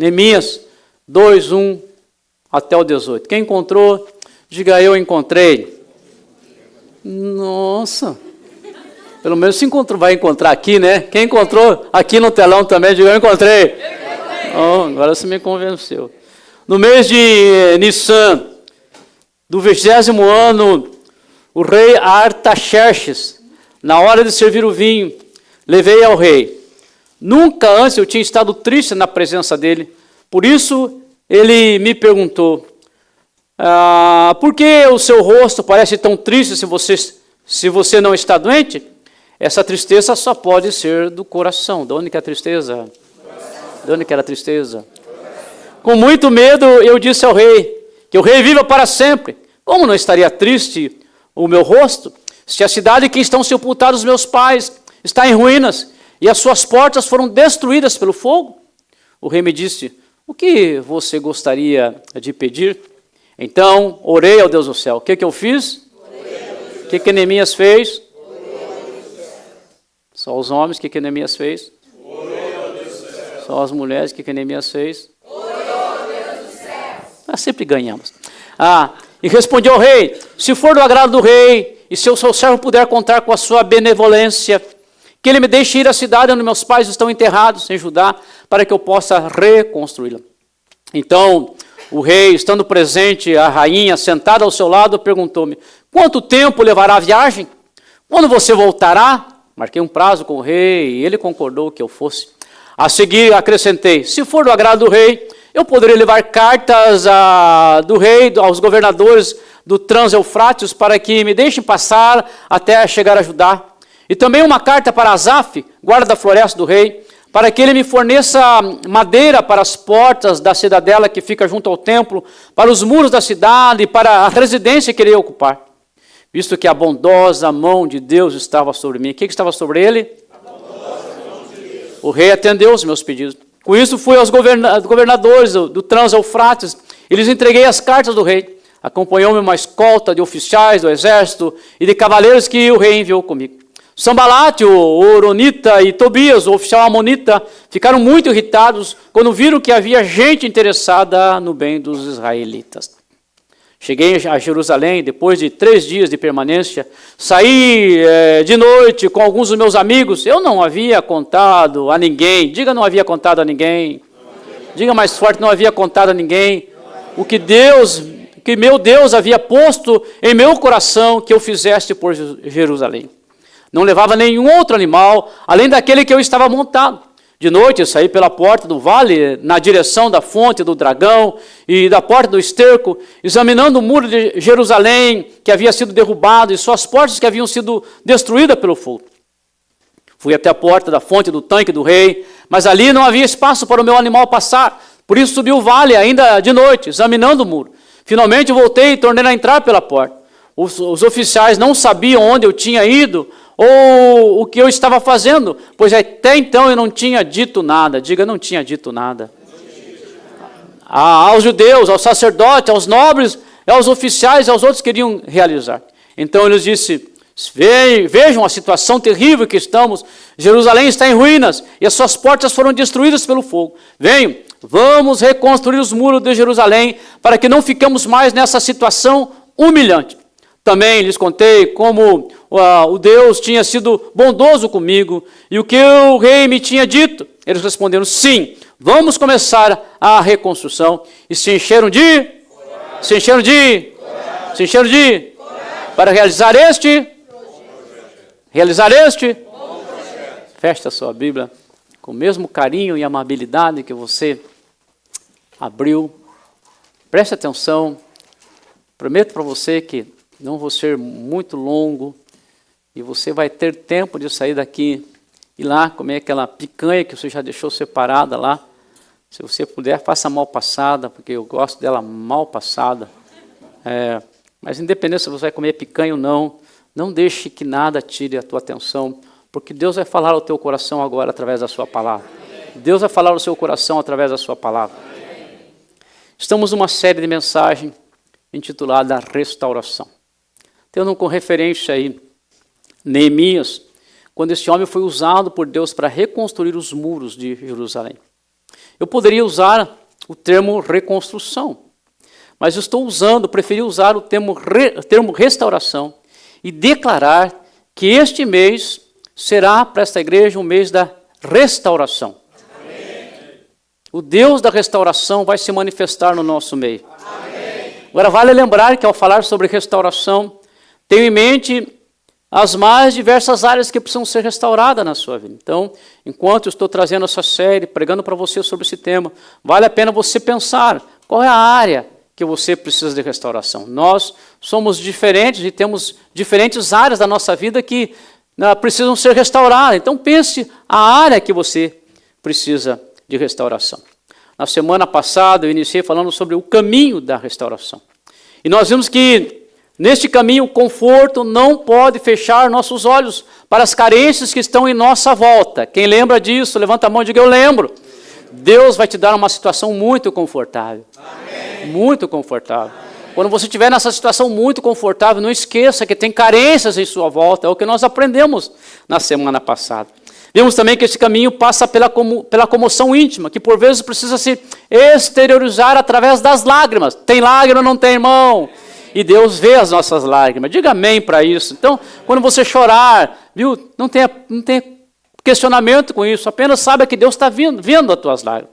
Neemias 2, 1 até o 18. Quem encontrou, diga eu encontrei. Nossa, pelo menos se encontrou, vai encontrar aqui, né? Quem encontrou aqui no telão também, diga eu encontrei. Oh, agora você me convenceu. No mês de Nissan, do 20º ano, o rei Artaxerxes, na hora de servir o vinho, levei ao rei. Nunca antes eu tinha estado triste na presença dele. Por isso, ele me perguntou, por que o seu rosto parece tão triste se você não está doente? Essa tristeza só pode ser do coração. De onde que é a tristeza? De onde que era a tristeza? Com muito medo, eu disse ao rei, que o rei viva para sempre. Como não estaria triste o meu rosto, se a cidade em que estão sepultados os meus pais está em ruínas e as suas portas foram destruídas pelo fogo? O rei me disse, o que você gostaria de pedir? Então, orei ao Deus do céu. O que eu fiz? O que Neemias fez? Só os homens, o que Neemias fez? Só as mulheres, o que Neemias fez? Nós sempre ganhamos. E respondi ao rei, se for do agrado do rei, e se o seu servo puder contar com a sua benevolência, que ele me deixe ir à cidade onde meus pais estão enterrados, em Judá, para que eu possa reconstruí-la. Então, o rei, estando presente, a rainha, sentada ao seu lado, perguntou-me, quanto tempo levará a viagem? Quando você voltará? Marquei um prazo com o rei, e ele concordou que eu fosse. A seguir, acrescentei, se for do agrado do rei, eu poderia levar cartas do rei aos governadores do Trans-Eufrates para que me deixem passar até chegar a Judá. E também uma carta para Asaf, guarda da floresta do rei, para que ele me forneça madeira para as portas da cidadela que fica junto ao templo, para os muros da cidade e para a residência que ele ia ocupar. Visto que a bondosa mão de Deus estava sobre mim. O que estava sobre ele? O rei atendeu os meus pedidos. Com isso fui aos governadores do Trans-Eufrates e lhes entreguei as cartas do rei. Acompanhou-me uma escolta de oficiais do exército e de cavaleiros que o rei enviou comigo. Sambalate, o Oronita e Tobias, o oficial amonita, ficaram muito irritados quando viram que havia gente interessada no bem dos israelitas. Cheguei a Jerusalém, depois de 3 dias de permanência, saí de noite com alguns dos meus amigos. Eu não havia contado a ninguém. Diga, não havia contado a ninguém. Diga mais forte, não havia contado a ninguém. O que meu Deus havia posto em meu coração que eu fizesse por Jerusalém. Não levava nenhum outro animal, além daquele que eu estava montado. De noite eu saí pela porta do vale, na direção da fonte do dragão e da porta do esterco, examinando o muro de Jerusalém, que havia sido derrubado, e suas portas que haviam sido destruídas pelo fogo. Fui até a porta da fonte do tanque do rei, mas ali não havia espaço para o meu animal passar. Por isso subi o vale ainda de noite, examinando o muro. Finalmente voltei e tornei a entrar pela porta. Os oficiais não sabiam onde eu tinha ido, ou o que eu estava fazendo, pois até então eu não tinha dito nada. Diga, não tinha dito nada. Aos judeus, aos sacerdotes, aos nobres, aos oficiais, aos outros que queriam realizar. Então ele disse, vejam a situação terrível que estamos, Jerusalém está em ruínas, e as suas portas foram destruídas pelo fogo. Venham, vamos reconstruir os muros de Jerusalém, para que não fiquemos mais nessa situação humilhante. Também lhes contei como o Deus tinha sido bondoso comigo e o que o rei me tinha dito. Eles responderam, sim, vamos começar a reconstrução. E se encheram de para realizar este, feche a sua Bíblia com o mesmo carinho e amabilidade que você abriu. Preste atenção, prometo para você que não vou ser muito longo e você vai ter tempo de sair daqui e lá comer aquela picanha que você já deixou separada lá. Se você puder, faça mal passada, porque eu gosto dela mal passada. Mas independente se você vai comer picanha ou não, não deixe que nada tire a tua atenção, porque Deus vai falar ao teu coração agora através da sua palavra. Deus vai falar ao seu coração através da sua palavra. Estamos numa série de mensagens intitulada Restauração. Tendo como referência aí Neemias, quando esse homem foi usado por Deus para reconstruir os muros de Jerusalém. Eu poderia usar o termo reconstrução, mas eu preferi usar o termo restauração e declarar que este mês será para esta igreja um mês da restauração. Amém. O Deus da restauração vai se manifestar no nosso meio. Amém. Agora vale lembrar que ao falar sobre restauração, tenho em mente as mais diversas áreas que precisam ser restauradas na sua vida. Então, enquanto eu estou trazendo essa série, pregando para você sobre esse tema, vale a pena você pensar qual é a área que você precisa de restauração. Nós somos diferentes e temos diferentes áreas da nossa vida que precisam ser restauradas. Então pense a área que você precisa de restauração. Na semana passada eu iniciei falando sobre o caminho da restauração. E nós vimos que neste caminho o conforto não pode fechar nossos olhos para as carências que estão em nossa volta. Quem lembra disso, levanta a mão e diga: eu lembro. Deus vai te dar uma situação muito confortável. Amém. Muito confortável. Quando você estiver nessa situação muito confortável, não esqueça que tem carências em sua volta. É o que nós aprendemos na semana passada. Vimos também que esse caminho passa pela comoção íntima, que por vezes precisa se exteriorizar através das lágrimas. Tem lágrima ou não tem, irmão? E Deus vê as nossas lágrimas. Diga amém para isso. Então, quando você chorar, viu, não tenha questionamento com isso. Apenas saiba que Deus está vendo as tuas lágrimas.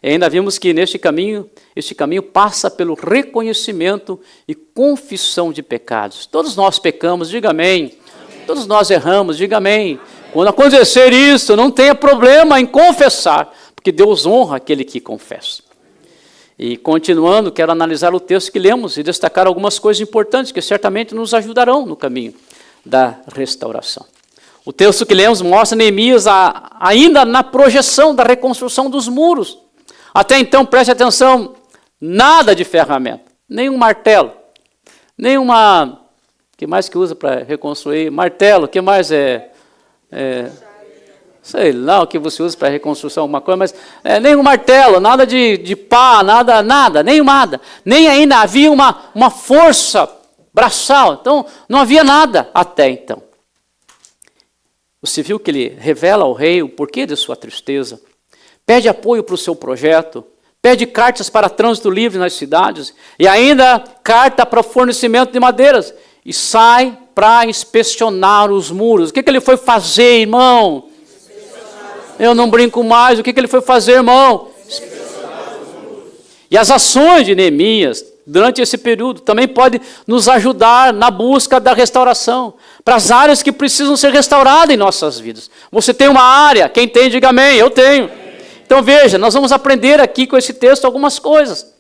E ainda vimos que este caminho passa pelo reconhecimento e confissão de pecados. Todos nós pecamos, diga amém. Todos nós erramos, diga amém. Quando acontecer isso, não tenha problema em confessar, porque Deus honra aquele que confessa. E continuando, quero analisar o texto que lemos e destacar algumas coisas importantes que certamente nos ajudarão no caminho da restauração. O texto que lemos mostra Neemias ainda na projeção da reconstrução dos muros. Até então, preste atenção, nada de ferramenta, nem um martelo, nem uma... que mais que usa para reconstruir? Martelo, que mais sei lá o que você usa para reconstrução, alguma coisa, mas nem um martelo, nada de pá, nada, nem nada. Nem ainda havia uma força braçal, então não havia nada até então. Você viu que ele revela ao rei o porquê de sua tristeza, pede apoio para o seu projeto, pede cartas para trânsito livre nas cidades e ainda carta para fornecimento de madeiras e sai para inspecionar os muros. O que ele foi fazer, irmão? Eu não brinco mais. O que ele foi fazer, irmão? E as ações de Neemias durante esse período também podem nos ajudar na busca da restauração, para as áreas que precisam ser restauradas em nossas vidas. Você tem uma área, quem tem, diga amém, eu tenho. Então veja, nós vamos aprender aqui com esse texto algumas coisas.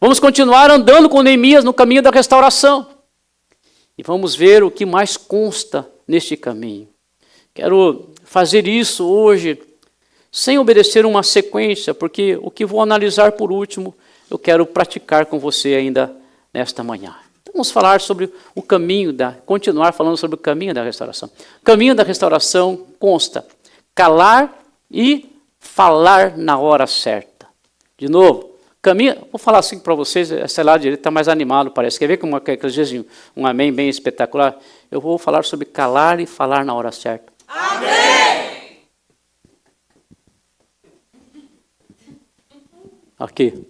Vamos continuar andando com Neemias no caminho da restauração. E vamos ver o que mais consta neste caminho. Quero fazer isso hoje, sem obedecer uma sequência, porque o que vou analisar por último, eu quero praticar com você ainda nesta manhã. Então vamos falar sobre o caminho continuar falando sobre o caminho da restauração. O caminho da restauração consta calar e falar na hora certa. De novo, caminho, vou falar assim para vocês, esse lado direito está mais animado, parece. Quer ver como aqueles dias um amém bem espetacular? Eu vou falar sobre calar e falar na hora certa. Amém! Aqui.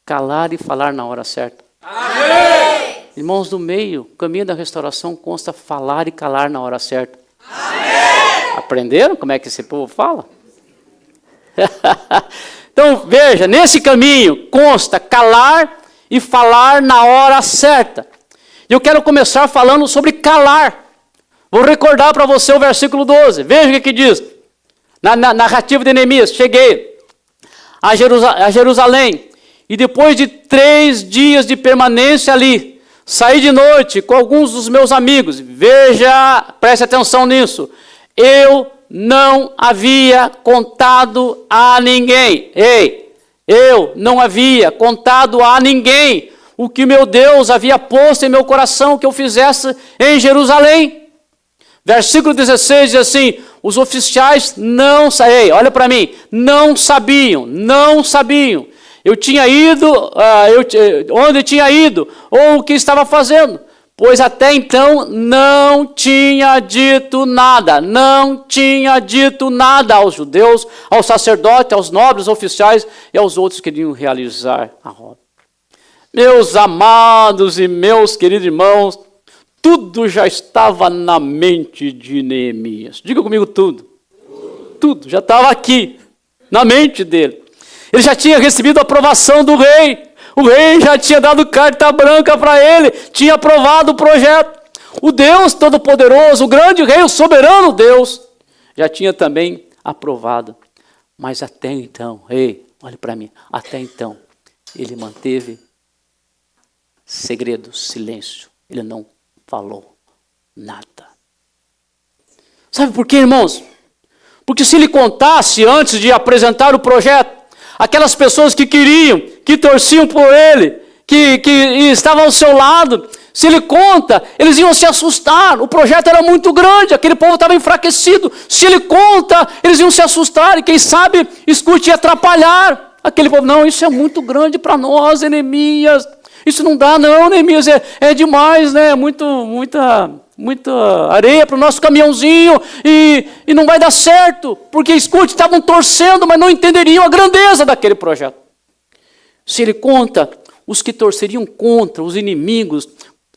Calar e falar na hora certa. Amém! Irmãos do meio, o caminho da restauração consta falar e calar na hora certa. Amém! Aprenderam como é que esse povo fala? Então, veja, nesse caminho consta calar e falar na hora certa. E eu quero começar falando sobre calar. Vou recordar para você o versículo 12. Veja o que diz. Na narrativa de Neemias, cheguei a Jerusalém e depois de 3 dias de permanência ali, saí de noite com alguns dos meus amigos. Veja, preste atenção nisso. Eu não havia contado a ninguém. Eu não havia contado a ninguém o que meu Deus havia posto em meu coração que eu fizesse em Jerusalém. Versículo 16 diz assim, os oficiais não sabiam, olha para mim, não sabiam. Eu tinha ido, onde tinha ido, ou o que estava fazendo. pois até então não tinha dito nada aos judeus, aos sacerdotes, aos nobres oficiais e aos outros que iriam realizar a obra. Meus amados e meus queridos irmãos, tudo já estava na mente de Neemias. Diga comigo tudo. Tudo já estava aqui, na mente dele. Ele já tinha recebido a aprovação do rei. O rei já tinha dado carta branca para ele, tinha aprovado o projeto. O Deus Todo-Poderoso, o grande rei, o soberano Deus, já tinha também aprovado. Mas até então, rei, olhe para mim, até então, ele manteve segredo, silêncio. Ele não falou nada. Sabe por quê, irmãos? Porque se ele contasse antes de apresentar o projeto, aquelas pessoas que queriam, que torciam por ele, que estavam ao seu lado, se ele conta, eles iam se assustar. O projeto era muito grande, aquele povo estava enfraquecido. Se ele conta, eles iam se assustar e quem sabe, escute, e atrapalhar aquele povo. Não, isso é muito grande para nós, Neemias. Isso não dá não, Neemias, é demais, né? Muita areia para o nosso caminhãozinho e não vai dar certo, porque, escute, estavam torcendo, mas não entenderiam a grandeza daquele projeto. Se ele conta, os que torceriam contra, os inimigos,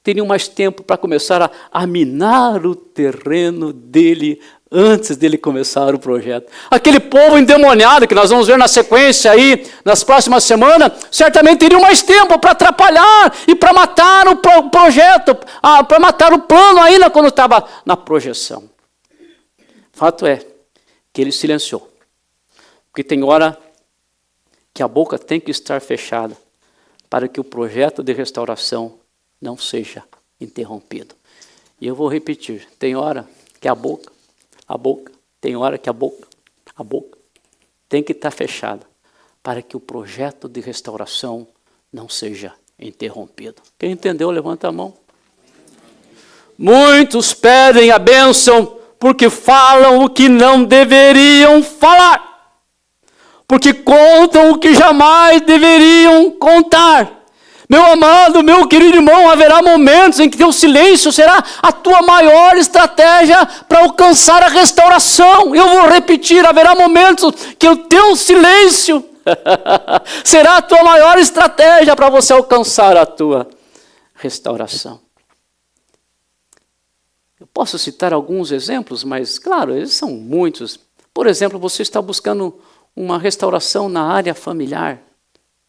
teriam mais tempo para começar a minar o terreno dele antes dele começar o projeto. Aquele povo endemoniado, que nós vamos ver na sequência aí, nas próximas semanas, certamente teriam mais tempo para atrapalhar e para matar o projeto, para matar o plano ainda quando estava na projeção. Fato é que ele silenciou. Porque tem hora que a boca tem que estar fechada para que o projeto de restauração não seja interrompido. E eu vou repetir, tem hora que a boca, tem hora que a boca tem que estar fechada para que o projeto de restauração não seja interrompido. Quem entendeu, levanta a mão. Muitos pedem a bênção porque falam o que não deveriam falar, porque contam o que jamais deveriam contar. Meu amado, meu querido irmão, haverá momentos em que teu silêncio será a tua maior estratégia para alcançar a restauração. Eu vou repetir, haverá momentos que o teu silêncio será a tua maior estratégia para você alcançar a tua restauração. Eu posso citar alguns exemplos, mas, claro, eles são muitos. Por exemplo, você está buscando uma restauração na área familiar.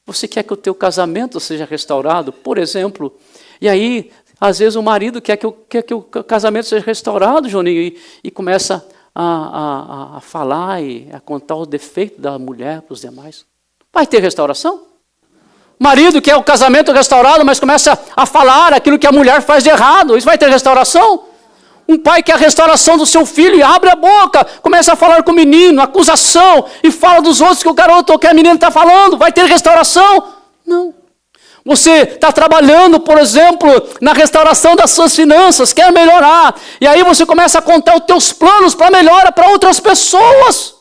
Você quer que o teu casamento seja restaurado, por exemplo, e aí, às vezes, o marido quer que o casamento seja restaurado, Joninho, e começa a falar e a contar o defeito da mulher para os demais. Vai ter restauração? O marido quer o casamento restaurado, mas começa a falar aquilo que a mulher faz de errado. Isso vai ter restauração? Um pai quer a restauração do seu filho e abre a boca, começa a falar com o menino, acusação, e fala dos outros que o garoto ou que a menina está falando. Vai ter restauração? Não. Você está trabalhando, por exemplo, na restauração das suas finanças, quer melhorar, e aí você começa a contar os teus planos para melhora para outras pessoas.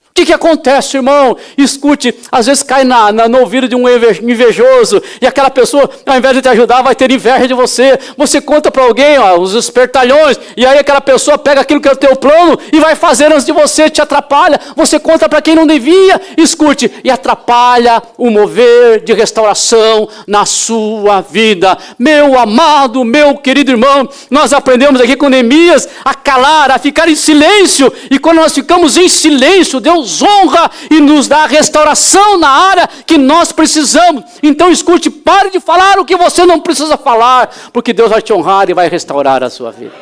O que acontece, irmão? Escute, às vezes cai no ouvido de um invejoso, e aquela pessoa, ao invés de te ajudar, vai ter inveja de você. Você conta para alguém, os espertalhões, e aí aquela pessoa pega aquilo que é o teu plano e vai fazer antes de você, te atrapalha. Você conta para quem não devia, escute, e atrapalha o mover de restauração na sua vida. Meu amado, meu querido irmão, nós aprendemos aqui com Neemias a calar, a ficar em silêncio, e quando nós ficamos em silêncio, Deus honra e nos dá a restauração na área que nós precisamos. Então escute, pare de falar o que você não precisa falar, porque Deus vai te honrar e vai restaurar a sua vida.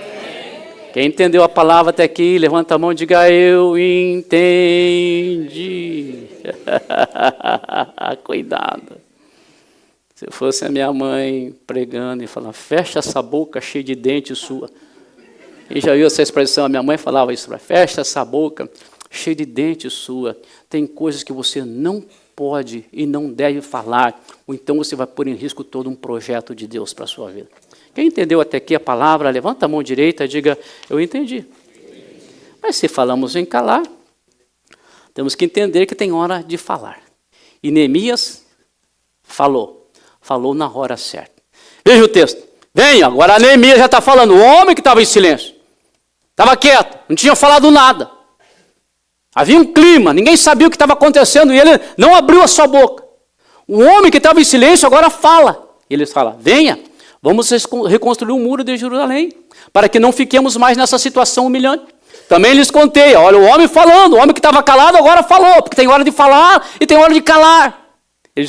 Quem entendeu a palavra até aqui, levanta a mão e diga: eu entendi. Cuidado. Se fosse a minha mãe pregando e falando: fecha essa boca cheia de dente sua. E já viu essa expressão? A minha mãe falava isso: fecha essa boca cheia de dente sua, tem coisas que você não pode e não deve falar, ou então você vai pôr em risco todo um projeto de Deus para a sua vida. Quem entendeu até aqui a palavra, levanta a mão direita e diga: eu entendi. Mas se falamos em calar, temos que entender que tem hora de falar. E Neemias falou na hora certa. Veja o texto, Venha, agora Neemias já está falando. O homem que estava em silêncio, estava quieto, não tinha falado nada. Havia um clima, ninguém sabia o que estava acontecendo e ele não abriu a sua boca. O homem que estava em silêncio agora fala. Ele fala, venha, vamos reconstruir o muro de Jerusalém, para que não fiquemos mais nessa situação humilhante. Também lhes contei, olha o homem falando, o homem que estava calado agora falou, porque tem hora de falar e tem hora de calar.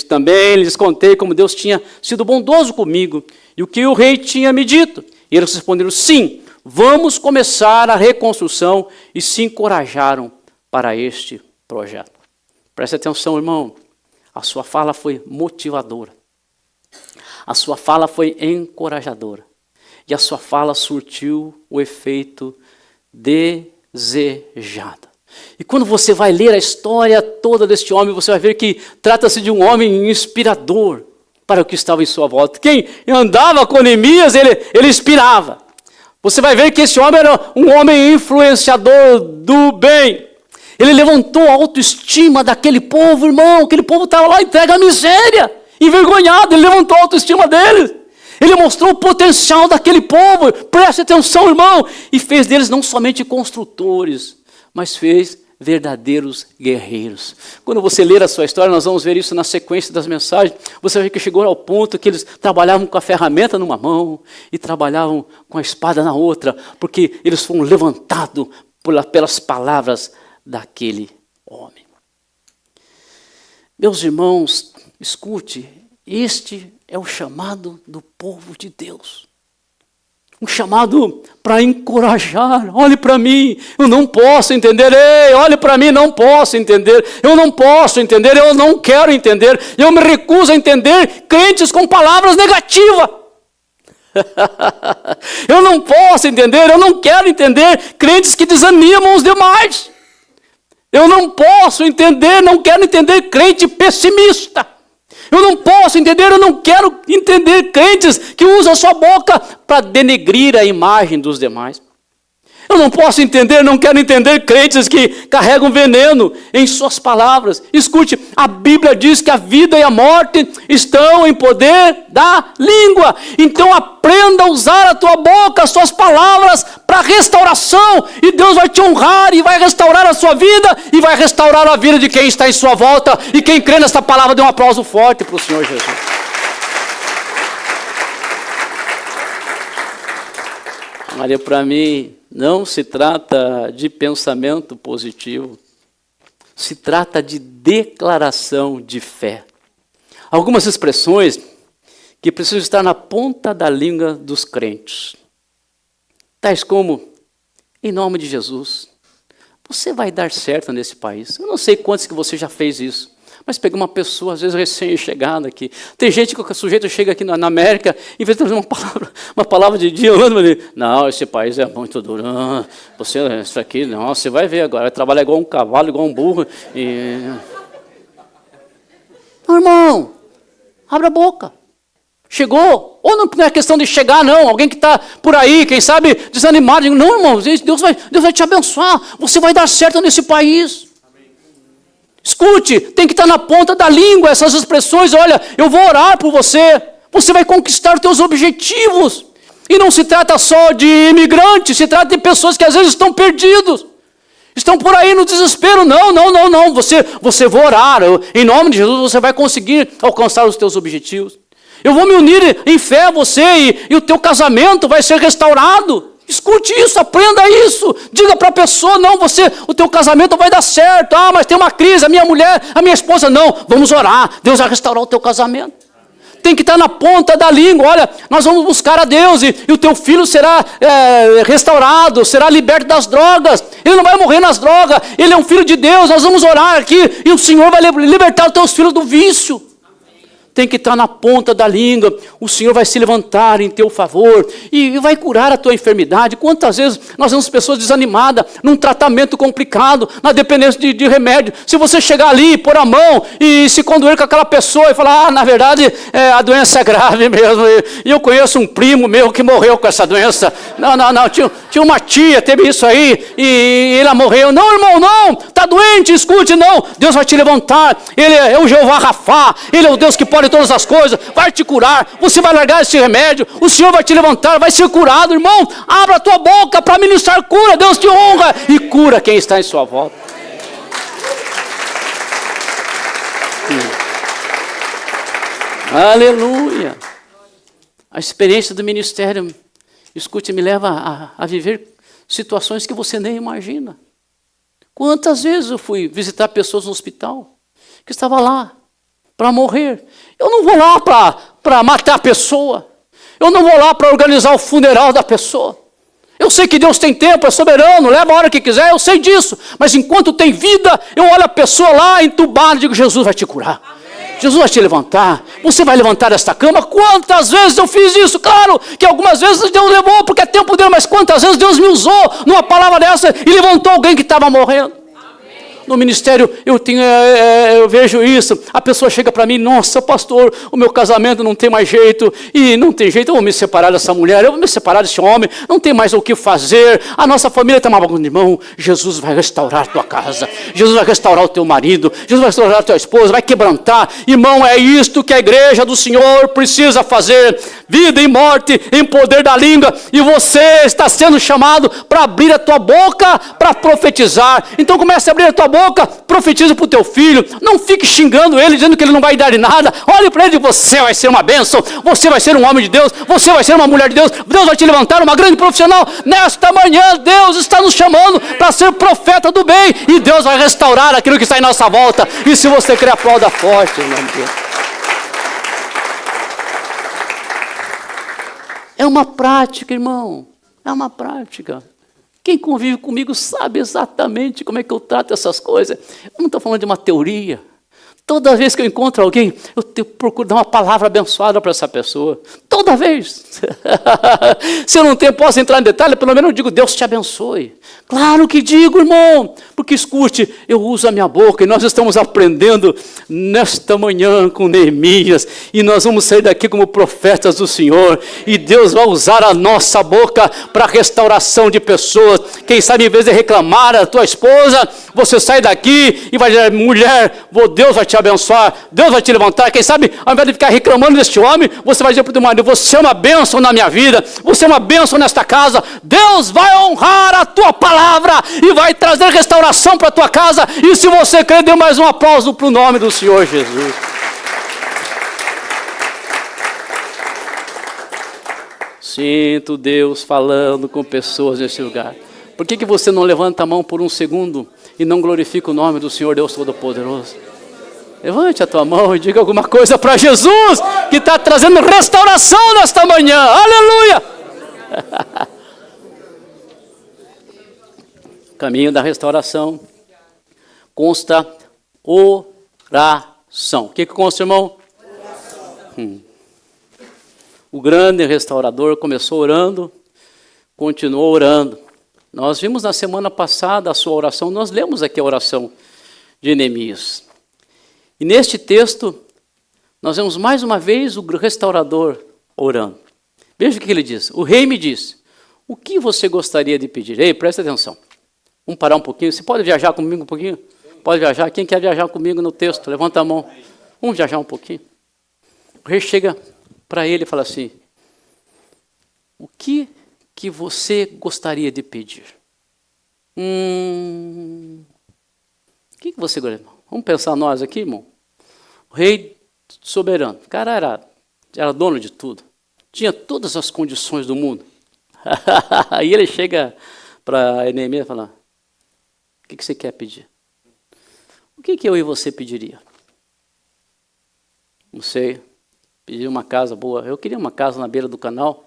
Também lhes contei como Deus tinha sido bondoso comigo e o que o rei tinha me dito. E eles responderam, sim, vamos começar a reconstrução, e se encorajaram para este projeto. Preste atenção, irmão, a sua fala foi motivadora, a sua fala foi encorajadora, e a sua fala surtiu o efeito desejado. E quando você vai ler a história toda deste homem, você vai ver que trata-se de um homem inspirador para o que estava em sua volta. Quem andava com Neemias, ele inspirava. Você vai ver que esse homem era um homem influenciador do bem. Ele levantou a autoestima daquele povo, irmão. Aquele povo estava lá entregue à miséria, envergonhado. Ele levantou a autoestima deles. Ele mostrou o potencial daquele povo. Preste atenção, irmão. E fez deles não somente construtores, mas fez verdadeiros guerreiros. Quando você ler a sua história, nós vamos ver isso na sequência das mensagens, você vai ver que chegou ao ponto que eles trabalhavam com a ferramenta numa mão e trabalhavam com a espada na outra, porque eles foram levantados pelas palavras daquele homem. Meus irmãos, escute, este é o chamado do povo de Deus. Um chamado para encorajar. Olhe para mim, eu não posso entender. Ei, olhe para mim, não posso entender. Eu não posso entender, eu não quero entender. Eu me recuso a entender crentes com palavras negativas. Eu não posso entender, eu não quero entender crentes que desanimam os demais. Eu não posso entender, não quero entender crente pessimista. Eu não posso entender, eu não quero entender crentes que usam a sua boca para denegrir a imagem dos demais. Eu não posso entender, não quero entender crentes que carregam veneno em suas palavras. Escute, a Bíblia diz que a vida e a morte estão em poder da língua. Então aprenda a usar a tua boca, as suas palavras para restauração. E Deus vai te honrar e vai restaurar a sua vida e vai restaurar a vida de quem está em sua volta. E quem crê nessa palavra, dê um aplauso forte para o Senhor Jesus. Olha para mim. Não se trata de pensamento positivo, se trata de declaração de fé. Algumas expressões que precisam estar na ponta da língua dos crentes, tais como, em nome de Jesus, você vai dar certo nesse país. Eu não sei quantos que você já fez isso, mas pega uma pessoa, às vezes recém-chegada aqui. Tem gente que o sujeito chega aqui na América, em vez de trazer uma palavra de dia, não, esse país é muito duro. Isso aqui, não, você vai ver agora, vai trabalhar igual um cavalo, igual um burro. Não, irmão, abre a boca. Chegou, ou não é questão de chegar, não, alguém que está por aí, quem sabe, desanimado. Não, irmão, Deus vai te abençoar, você vai dar certo nesse país. Escute, tem que estar na ponta da língua essas expressões. Olha, eu vou orar por você. Você vai conquistar os teus objetivos. E não se trata só de imigrantes, se trata de pessoas que às vezes estão perdidos. Estão por aí no desespero. Não. Você vai orar. Em nome de Jesus você vai conseguir alcançar os teus objetivos. Eu vou me unir em fé a você e o teu casamento vai ser restaurado. Escute isso, aprenda isso. Diga para a pessoa, não, o teu casamento vai dar certo. Ah, mas tem uma crise, a minha mulher, a minha esposa. Não, vamos orar. Deus vai restaurar o teu casamento. Tem que estar na ponta da língua. Olha, nós vamos buscar a Deus e o teu filho será restaurado, será liberto das drogas. Ele não vai morrer nas drogas. Ele é um filho de Deus. Nós vamos orar aqui e o Senhor vai libertar os teus filhos do vício. Tem que estar na ponta da língua. O Senhor vai se levantar em teu favor e vai curar a tua enfermidade. Quantas vezes nós vemos pessoas desanimadas num tratamento complicado, na dependência de remédio. Se você chegar ali, pôr a mão e se condoer com aquela pessoa e falar, na verdade, a doença é grave mesmo. E eu conheço um primo meu que morreu com essa doença. Não, tinha uma tia, teve isso aí e ela morreu. Não, irmão, não, está doente, escute, não. Deus vai te levantar. Ele é o Jeová Rafá, Ele é o Deus que pode de todas as coisas, vai te curar, você vai largar esse remédio, o Senhor vai te levantar, vai ser curado, irmão. Abra a tua boca para ministrar cura, Deus te honra e cura quem está em sua volta. Aleluia. A experiência do ministério, escute, me leva a viver situações que você nem imagina. Quantas vezes eu fui visitar pessoas no hospital que estavam lá para morrer. Eu não vou lá para matar a pessoa. Eu não vou lá para organizar o funeral da pessoa. Eu sei que Deus tem tempo, é soberano, leva a hora que quiser, eu sei disso. Mas enquanto tem vida, eu olho a pessoa lá entubada e digo, Jesus vai te curar. Amém. Jesus vai te levantar. Você vai levantar esta cama. Quantas vezes eu fiz isso? Claro que algumas vezes Deus levou porque é tempo dele, mas quantas vezes Deus me usou numa palavra dessa e levantou alguém que estava morrendo. No ministério eu vejo isso, a pessoa chega para mim, nossa pastor, o meu casamento não tem mais jeito, e não tem jeito, eu vou me separar dessa mulher, eu vou me separar desse homem, não tem mais o que fazer, a nossa família está uma bagunça. Irmão, Jesus vai restaurar a tua casa, Jesus vai restaurar o teu marido, Jesus vai restaurar a tua esposa, vai quebrantar. Irmão, é isto que a igreja do Senhor precisa fazer, vida e morte em poder da língua, e você está sendo chamado para abrir a tua boca, para profetizar. Então comece a abrir a tua boca, profetiza para o teu filho, não fique xingando ele, dizendo que ele não vai dar em nada. Olhe para ele, você vai ser uma bênção, você vai ser um homem de Deus, você vai ser uma mulher de Deus, Deus vai te levantar uma grande profissional. Nesta manhã Deus está nos chamando para ser profeta do bem, e Deus vai restaurar aquilo que está em nossa volta. E se você crer, aplauda forte, em nome de Deus. É uma prática, irmão, é uma prática. Quem convive comigo sabe exatamente como é que eu trato essas coisas. Eu não estou falando de uma teoria. Toda vez que eu encontro alguém, eu procuro dar uma palavra abençoada para essa pessoa. Toda vez. Se eu não tenho, posso entrar em detalhe, pelo menos eu digo, Deus te abençoe. Claro que digo, irmão. Porque escute, eu uso a minha boca e nós estamos aprendendo nesta manhã com Neemias. E nós vamos sair daqui como profetas do Senhor. E Deus vai usar a nossa boca para a restauração de pessoas. Quem sabe, em vez de reclamar a tua esposa, você sai daqui e vai dizer, mulher, Deus vai te abençoar, Deus vai te levantar. Quem sabe, ao invés de ficar reclamando deste homem, você vai dizer para o teu marido, você é uma bênção na minha vida, você é uma bênção nesta casa, Deus vai honrar a tua palavra e vai trazer restauração para a tua casa. E se você crer, dê mais um aplauso para o nome do Senhor Jesus. Sinto Deus falando com pessoas nesse lugar. Por que você não levanta a mão por um segundo e não glorifica o nome do Senhor Deus Todo-Poderoso? Levante a tua mão e diga alguma coisa para Jesus, que está trazendo restauração nesta manhã. Aleluia! O caminho da restauração consta oração. O que consta, irmão? Oração. O grande restaurador começou orando, continuou orando. Nós vimos na semana passada a sua oração, nós lemos aqui a oração de Neemias. E neste texto, nós vemos mais uma vez o restaurador orando. Veja o que ele diz. O rei me diz, o que você gostaria de pedir? Ei, presta atenção. Vamos parar um pouquinho. Você pode viajar comigo um pouquinho? Pode viajar. Quem quer viajar comigo no texto? Levanta a mão. Vamos viajar um pouquinho. O rei chega para ele e fala assim, o que você gostaria de pedir? O que você gostaria? Vamos pensar nós aqui, irmão. O rei soberano, o cara era dono de tudo. Tinha todas as condições do mundo. Aí ele chega para Neemias e fala, o que você quer pedir? O que eu e você pediria? Não sei, pedir uma casa boa. Eu queria uma casa na beira do canal,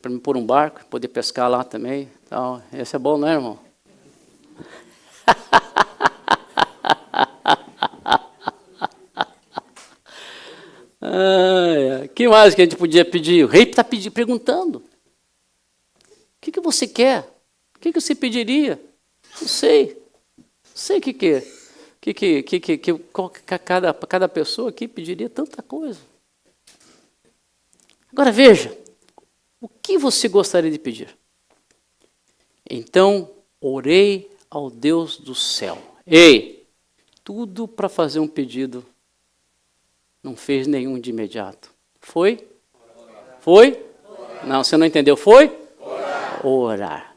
para me pôr um barco, poder pescar lá também. Então, esse é bom, não é, irmão? Que mais que a gente podia pedir? O rei está perguntando. O que você quer? O que você pediria? Não sei. Não sei o que é. Cada pessoa aqui pediria tanta coisa. Agora veja. O que você gostaria de pedir? Então, orei ao Deus do céu. Ei, tudo para fazer um pedido Não fez nenhum de imediato. Foi? Foi? Não, você não entendeu. Foi? Orar.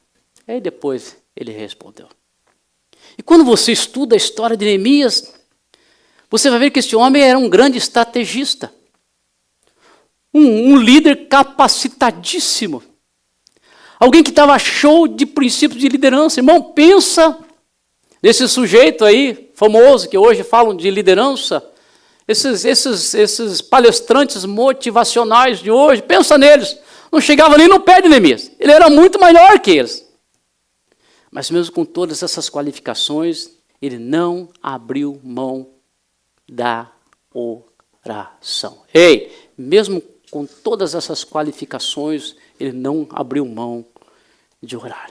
Aí depois ele respondeu. E quando você estuda a história de Neemias, você vai ver que esse homem era um grande estrategista. Um líder capacitadíssimo. Alguém que estava show de princípios de liderança. Irmão, pensa nesse sujeito aí, famoso, que hoje falam de liderança. Esses palestrantes motivacionais de hoje, pensa neles. Não chegava nem no pé de Neemias. Ele era muito maior que eles. Mas mesmo com todas essas qualificações, ele não abriu mão da oração. Ei, mesmo com todas essas qualificações, ele não abriu mão de orar.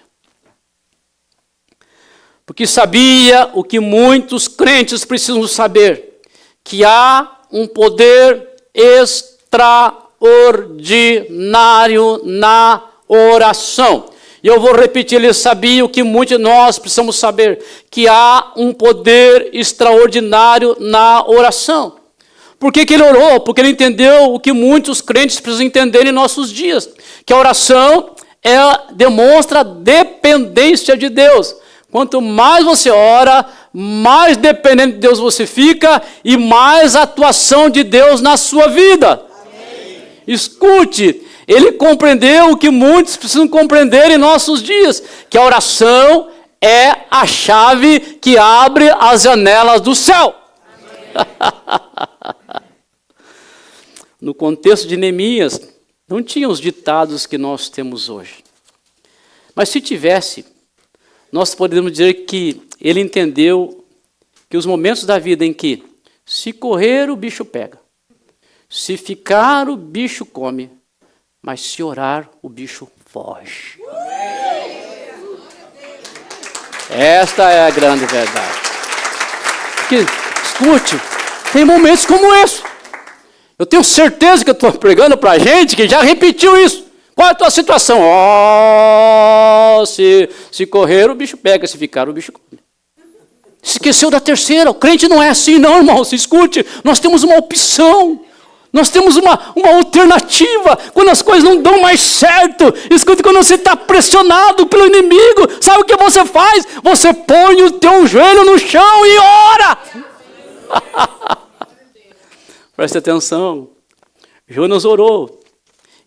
Porque sabia o que muitos crentes precisam saber, que há um poder extraordinário na oração. E eu vou repetir, ele sabia o que muitos de nós precisamos saber, que há um poder extraordinário na oração. Por que ele orou? Porque ele entendeu o que muitos crentes precisam entender em nossos dias, que a oração demonstra dependência de Deus. Quanto mais você ora, mais dependente de Deus você fica e mais atuação de Deus na sua vida. Amém. Escute, ele compreendeu o que muitos precisam compreender em nossos dias, que a oração é a chave que abre as janelas do céu. No contexto de Neemias, não tinha os ditados que nós temos hoje. Mas se tivesse, nós poderíamos dizer que ele entendeu que os momentos da vida em que se correr o bicho pega, se ficar o bicho come, mas se orar o bicho foge. Esta é a grande verdade. Porque, escute, tem momentos como esse. Eu tenho certeza que eu estou pregando para a gente que já repetiu isso. Qual é a tua situação? Se correr, o bicho pega. Se ficar, o bicho come. Esqueceu da terceira. O crente não é assim, não, irmão. Se escute, nós temos uma opção. Nós temos uma alternativa. Quando as coisas não dão mais certo. Escute, quando você está pressionado pelo inimigo. Sabe o que você faz? Você põe o teu joelho no chão e ora. Preste atenção. Jonas orou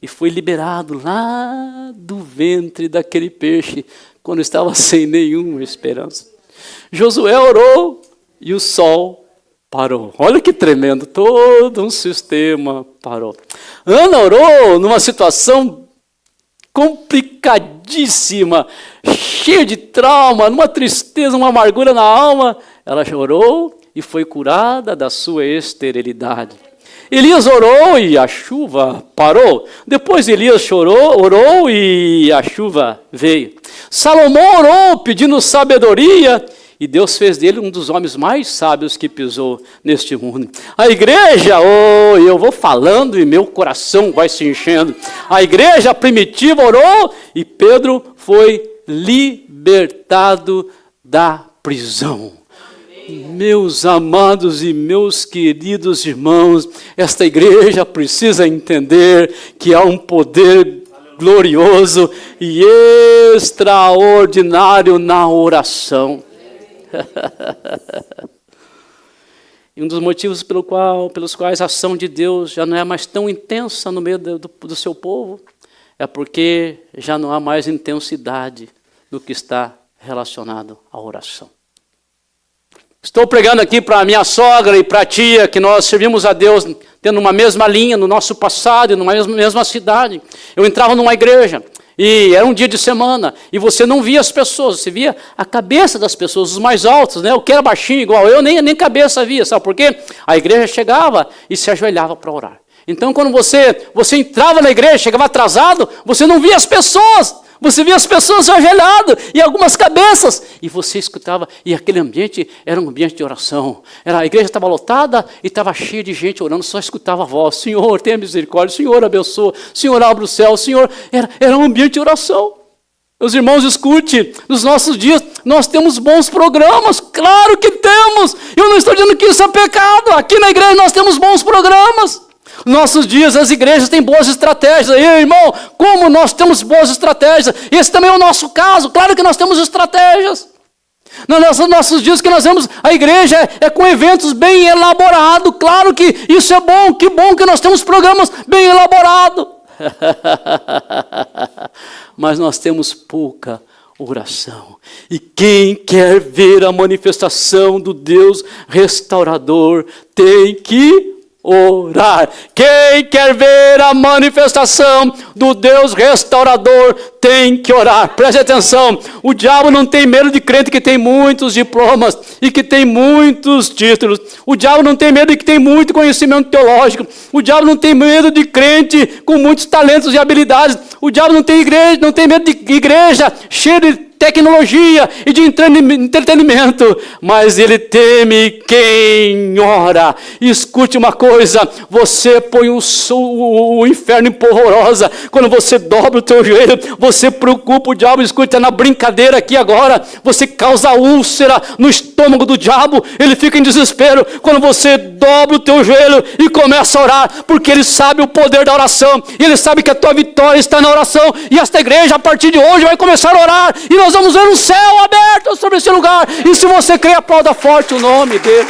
e foi liberado lá do ventre daquele peixe, quando estava sem nenhuma esperança. Josué orou e o sol parou. Olha que tremendo, todo um sistema parou. Ana orou numa situação complicadíssima, cheia de trauma, numa tristeza, uma amargura na alma. Ela chorou e foi curada da sua esterilidade. Elias orou e a chuva parou. Depois Elias orou e a chuva veio. Salomão orou pedindo sabedoria e Deus fez dele um dos homens mais sábios que pisou neste mundo. A igreja, eu vou falando e meu coração vai se enchendo. A igreja primitiva orou e Pedro foi libertado da prisão. Meus amados e meus queridos irmãos, esta igreja precisa entender que há um poder glorioso e extraordinário na oração. E um dos motivos pelos quais a ação de Deus já não é mais tão intensa no meio do seu povo é porque já não há mais intensidade no que está relacionado à oração. Estou pregando aqui para a minha sogra e para a tia, que nós servimos a Deus tendo uma mesma linha no nosso passado e numa mesma cidade. Eu entrava numa igreja e era um dia de semana e você não via as pessoas, você via a cabeça das pessoas, os mais altos, né? O que era baixinho igual eu, nem cabeça via, sabe por quê? A igreja chegava e se ajoelhava para orar. Então quando você entrava na igreja, chegava atrasado, você não via as pessoas. Você via as pessoas ajoelhadas e algumas cabeças. E você escutava, e aquele ambiente era um ambiente de oração. A igreja estava lotada e estava cheia de gente orando, só escutava a voz. Senhor, tenha misericórdia, Senhor, abençoa, Senhor, abre o céu, Senhor. Era um ambiente de oração. Meus irmãos, escute, nos nossos dias nós temos bons programas, claro que temos. Eu não estou dizendo que isso é pecado. Aqui na igreja nós temos bons programas. Nossos dias as igrejas têm boas estratégias. E, irmão, como nós temos boas estratégias? Esse também é o nosso caso. Claro que nós temos estratégias. Nos nossos dias que nós vemos a igreja é com eventos bem elaborados. Claro que isso é bom. Que bom que nós temos programas bem elaborados. Mas nós temos pouca oração. E quem quer ver a manifestação do Deus restaurador tem que orar. Quem quer ver a manifestação do Deus restaurador tem que orar. Preste atenção, o diabo não tem medo de crente que tem muitos diplomas e que tem muitos títulos. O diabo não tem medo de que tem muito conhecimento teológico. O diabo não tem medo de crente com muitos talentos e habilidades. O diabo não tem medo de igreja cheia de tecnologia e de entretenimento, mas ele teme quem ora. Escute uma coisa, você põe o inferno em polvorosa, quando você dobra o teu joelho, você preocupa o diabo. Escute, na brincadeira aqui agora, você causa úlcera no estômago do diabo, ele fica em desespero, quando você dobra o teu joelho e começa a orar, porque ele sabe o poder da oração, e ele sabe que a tua vitória está na oração, e esta igreja a partir de hoje vai começar a orar, e nós vamos ver um céu aberto sobre esse lugar. E se você crê, aplauda forte o nome dele.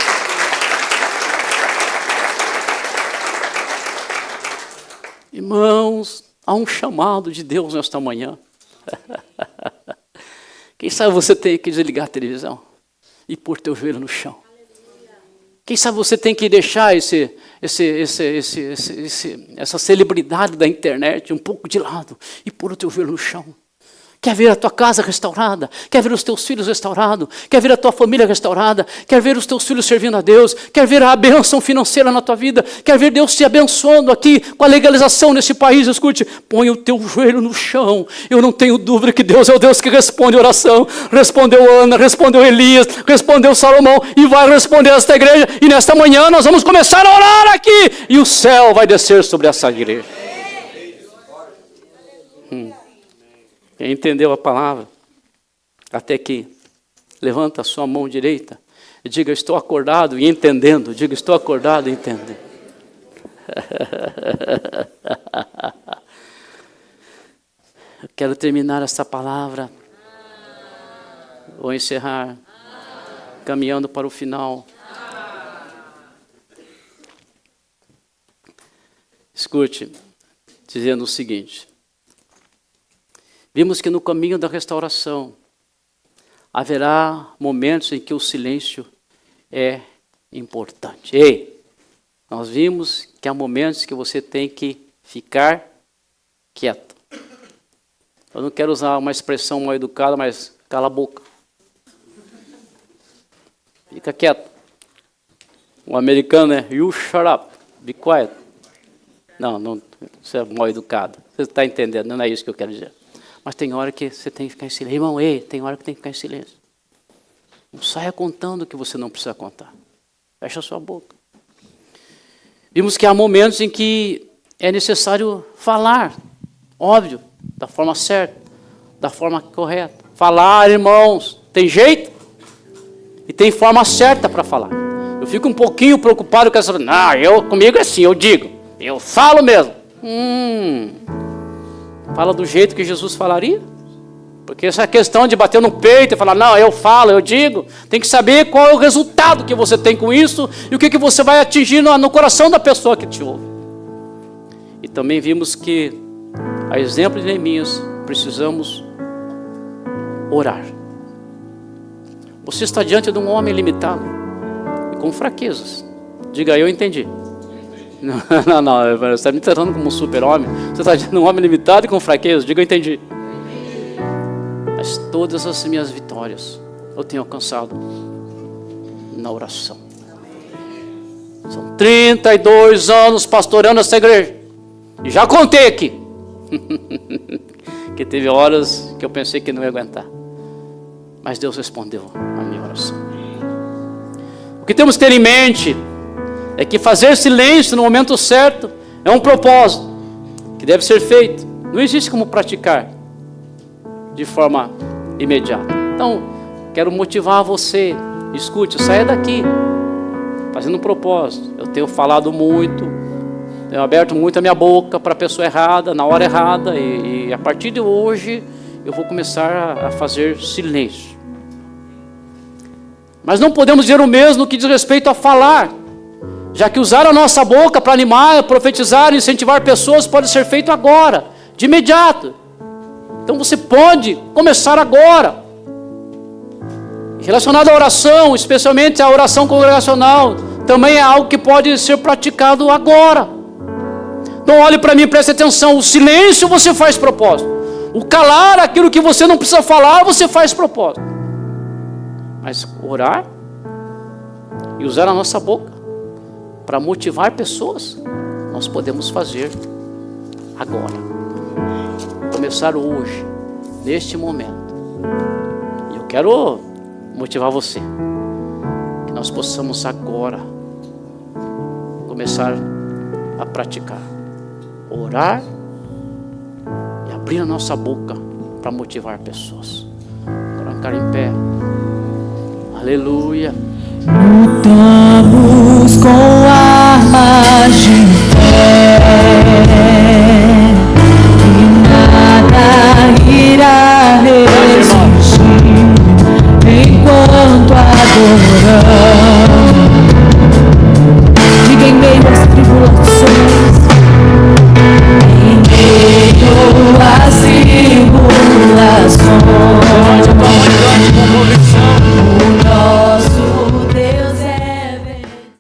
Irmãos, há um chamado de Deus nesta manhã. Quem sabe você tem que desligar a televisão e pôr teu joelho no chão. Quem sabe você tem que deixar essa celebridade da internet um pouco de lado e pôr o teu joelho no chão. Quer ver a tua casa restaurada? Quer ver os teus filhos restaurados? Quer ver a tua família restaurada? Quer ver os teus filhos servindo a Deus? Quer ver a bênção financeira na tua vida? Quer ver Deus te abençoando aqui com a legalização nesse país? Escute, põe o teu joelho no chão. Eu não tenho dúvida que Deus é o Deus que responde oração. Respondeu Ana, respondeu Elias, respondeu Salomão e vai responder esta igreja. E nesta manhã nós vamos começar a orar aqui. E o céu vai descer sobre essa igreja. Quem entendeu a palavra, até aqui, levanta a sua mão direita e diga: estou acordado e entendendo. Diga: estou acordado e entendendo. Eu quero terminar essa palavra. Vou encerrar, caminhando para o final. Escute, dizendo o seguinte: vimos que no caminho da restauração haverá momentos em que o silêncio é importante. Ei, nós vimos que há momentos que você tem que ficar quieto. Eu não quero usar uma expressão mal educada, mas cala a boca. Fica quieto. O americano é you shut up, be quiet. Não, isso é mal educado. Você está entendendo, não é isso que eu quero dizer. Mas tem hora que você tem que ficar em silêncio. Irmão, tem hora que tem que ficar em silêncio. Não saia contando o que você não precisa contar. Fecha a sua boca. Vimos que há momentos em que é necessário falar, óbvio, da forma certa, da forma correta. Falar, irmãos, tem jeito e tem forma certa para falar. Eu fico um pouquinho preocupado com essa... comigo é assim, eu digo. Eu falo mesmo. Fala do jeito que Jesus falaria? Porque essa questão de bater no peito e falar, não, eu falo, eu digo, tem que saber qual é o resultado que você tem com isso e o que você vai atingir no coração da pessoa que te ouve. E também vimos que, a exemplo de Neemias, precisamos orar. Você está diante de um homem limitado e com fraquezas. Diga, eu entendi. Não, você está me tratando como um super-homem. Você está diante de um homem limitado e com fraquezas. Diga, eu entendi. Mas todas as minhas vitórias eu tenho alcançado na oração. São 32 anos pastoreando essa igreja. E já contei aqui. Que teve horas que eu pensei que não ia aguentar. Mas Deus respondeu a minha oração. O que temos que ter em mente é que fazer silêncio no momento certo é um propósito que deve ser feito. Não existe como praticar de forma imediata. Então, quero motivar você. Escute, saia daqui fazendo um propósito. Eu tenho falado muito, Tenho aberto muito a minha boca para a pessoa errada, na hora errada, e a partir de hoje eu vou começar a fazer silêncio. Mas não podemos dizer o mesmo no que diz respeito a falar, já que usar a nossa boca para animar, profetizar, incentivar pessoas pode ser feito agora, de imediato. Então você pode começar agora. Relacionado à oração, especialmente a oração congregacional, também é algo que pode ser praticado agora. Então olhe para mim e preste atenção. O silêncio você faz propósito. O calar, aquilo que você não precisa falar, você faz propósito. Mas orar e usar a nossa boca para motivar pessoas, nós podemos fazer agora. Começar hoje, neste momento. E eu quero motivar você, que nós possamos agora começar a praticar, orar e abrir a nossa boca para motivar pessoas. Agora ficar em pé. Aleluia. Lutamos com armas